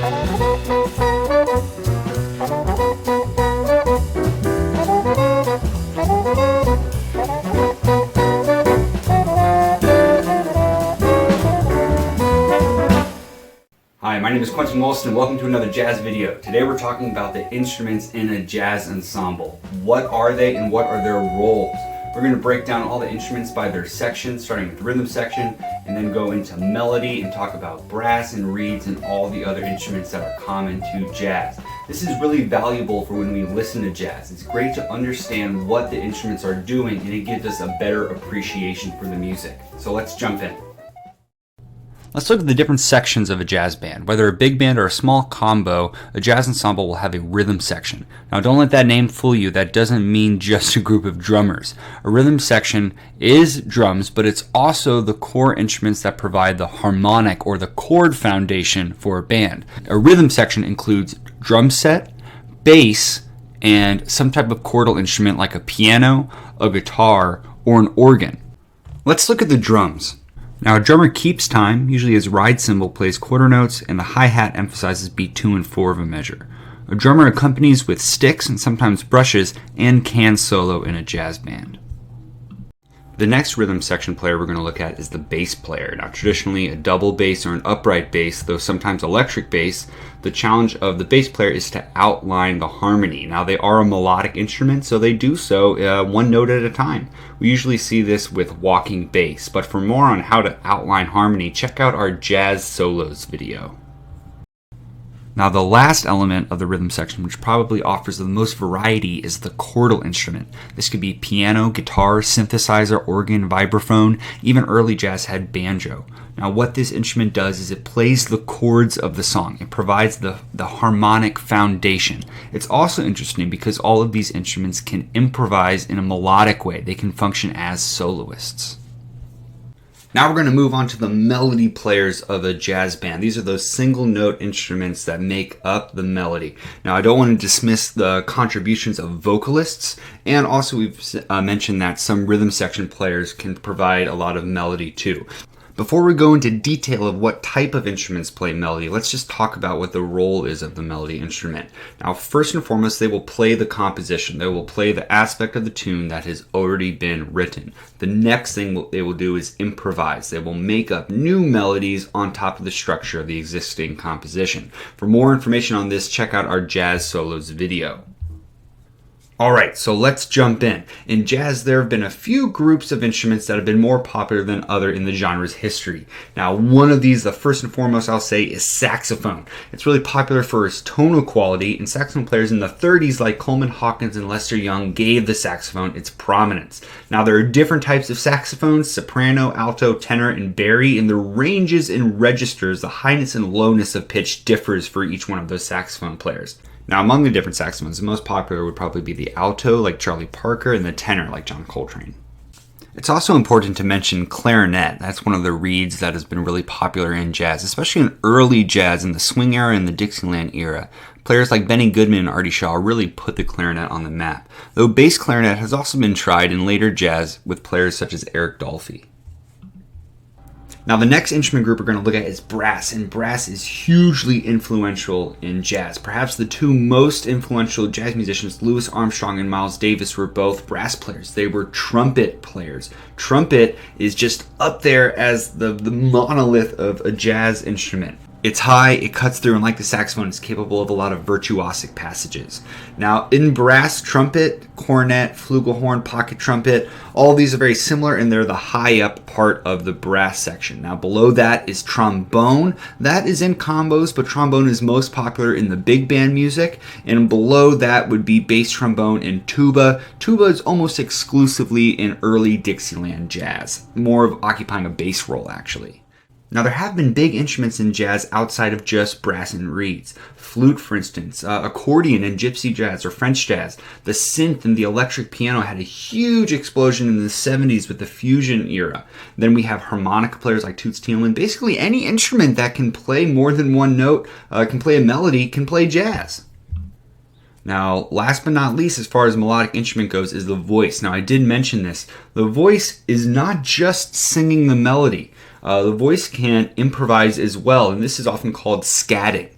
Hi, my name is Quentin Walston. Welcome to another jazz video. Today we're talking about the instruments in a jazz ensemble. What are they and what are their roles? We're going to break down all the instruments by their sections, starting with the rhythm section, and then go into melody and talk about brass and reeds and all the other instruments that are common to jazz. This is really valuable for when we listen to jazz. It's great to understand what the instruments are doing, and it gives us a better appreciation for the music. So let's jump in. Let's look at the different sections of a jazz band. Whether a big band or a small combo, a jazz ensemble will have a rhythm section. Now don't let that name fool you. That doesn't mean just a group of drummers. A rhythm section is drums, but it's also the core instruments that provide the harmonic or the chord foundation for a band. A rhythm section includes drum set, bass, and some type of chordal instrument like a piano, a guitar, or an organ. Let's look at the drums. Now a drummer keeps time, usually his ride cymbal plays quarter notes, and the hi-hat emphasizes beat 2 and 4 of a measure. A drummer accompanies with sticks and sometimes brushes and can solo in a jazz band. The next rhythm section player we're going to look at is the bass player. Now traditionally a double bass or an upright bass, though sometimes electric bass, the challenge of the bass player is to outline the harmony. Now they are a melodic instrument, so they do so one note at a time. We usually see this with walking bass, but for more on how to outline harmony, check out our jazz solos video. Now the last element of the rhythm section, which probably offers the most variety, is the chordal instrument. This could be piano, guitar, synthesizer, organ, vibraphone, even early jazz had banjo. Now what this instrument does is it plays the chords of the song. It provides the harmonic foundation. It's also interesting because all of these instruments can improvise in a melodic way. They can function as soloists. Now we're going to move on to the melody players of a jazz band. These are those single note instruments that make up the melody. Now I don't want to dismiss the contributions of vocalists, and also we've mentioned that some rhythm section players can provide a lot of melody too. Before we go into detail of what type of instruments play melody, let's just talk about what the role is of the melody instrument. Now, first and foremost, they will play the composition. They will play the aspect of the tune that has already been written. The next thing they will do is improvise. They will make up new melodies on top of the structure of the existing composition. For more information on this, check out our Jazz Solos video. Alright, so let's jump in. In jazz, there have been a few groups of instruments that have been more popular than other in the genre's history. Now, one of these, the first and foremost I'll say, is saxophone. It's really popular for its tonal quality, and saxophone players in the 30s like Coleman Hawkins and Lester Young gave the saxophone its prominence. Now, there are different types of saxophones, soprano, alto, tenor, and bari, and the ranges and registers, the highness and lowness of pitch differs for each one of those saxophone players. Now, among the different saxophones, the most popular would probably be the alto, like Charlie Parker, and the tenor, like John Coltrane. It's also important to mention clarinet. That's one of the reeds that has been really popular in jazz, especially in early jazz in the swing era and the Dixieland era. Players like Benny Goodman and Artie Shaw really put the clarinet on the map, though bass clarinet has also been tried in later jazz with players such as Eric Dolphy. Now the next instrument group we're going to look at is brass, and brass is hugely influential in jazz. Perhaps the two most influential jazz musicians, Louis Armstrong and Miles Davis, were both brass players. They were trumpet players. Trumpet is just up there as the monolith of a jazz instrument. It's high, it cuts through, and like the saxophone, it's capable of a lot of virtuosic passages. Now, in brass, trumpet, cornet, flugelhorn, pocket trumpet, all these are very similar, and they're the high up part of the brass section. Now, below that is trombone. That is in combos, but trombone is most popular in the big band music, and below that would be bass trombone and tuba. Tuba is almost exclusively in early Dixieland jazz, more of occupying a bass role, actually. Now, there have been big instruments in jazz outside of just brass and reeds. Flute, for instance, accordion in gypsy jazz or French jazz. The synth and the electric piano had a huge explosion in the 70s with the fusion era. Then we have harmonica players like Toots Thielemans. Basically, any instrument that can play more than one note, can play a melody, can play jazz. Now, last but not least, as far as melodic instrument goes, is the voice. Now, I did mention this. The voice is not just singing the melody. The voice can improvise as well, and this is often called scatting.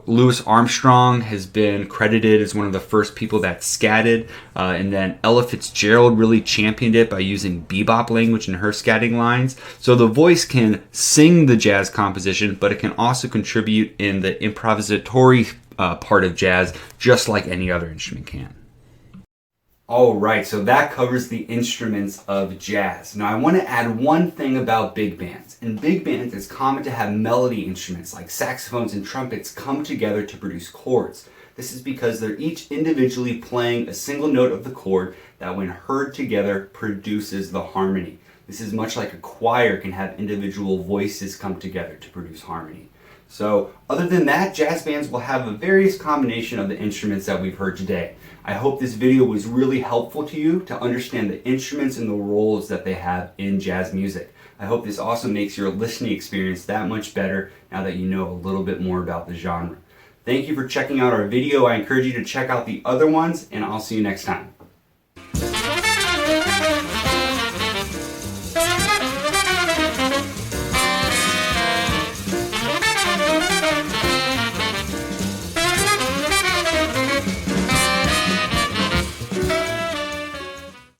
Louis Armstrong has been credited as one of the first people that scatted, and then Ella Fitzgerald really championed it by using bebop language in her scatting lines. So the voice can sing the jazz composition, but it can also contribute in the improvisatory part of jazz, just like any other instrument can. All right, so that covers the instruments of jazz. Now I want to add one thing about big bands. In big bands, it's common to have melody instruments like saxophones and trumpets come together to produce chords. This is because they're each individually playing a single note of the chord that, when heard together, produces the harmony. This is much like a choir can have individual voices come together to produce harmony. So other than that, jazz bands will have a various combination of the instruments that we've heard today. I hope this video was really helpful to you to understand the instruments and the roles that they have in jazz music. I hope this also makes your listening experience that much better now that you know a little bit more about the genre. Thank you for checking out our video. I encourage you to check out the other ones, and I'll see you next time.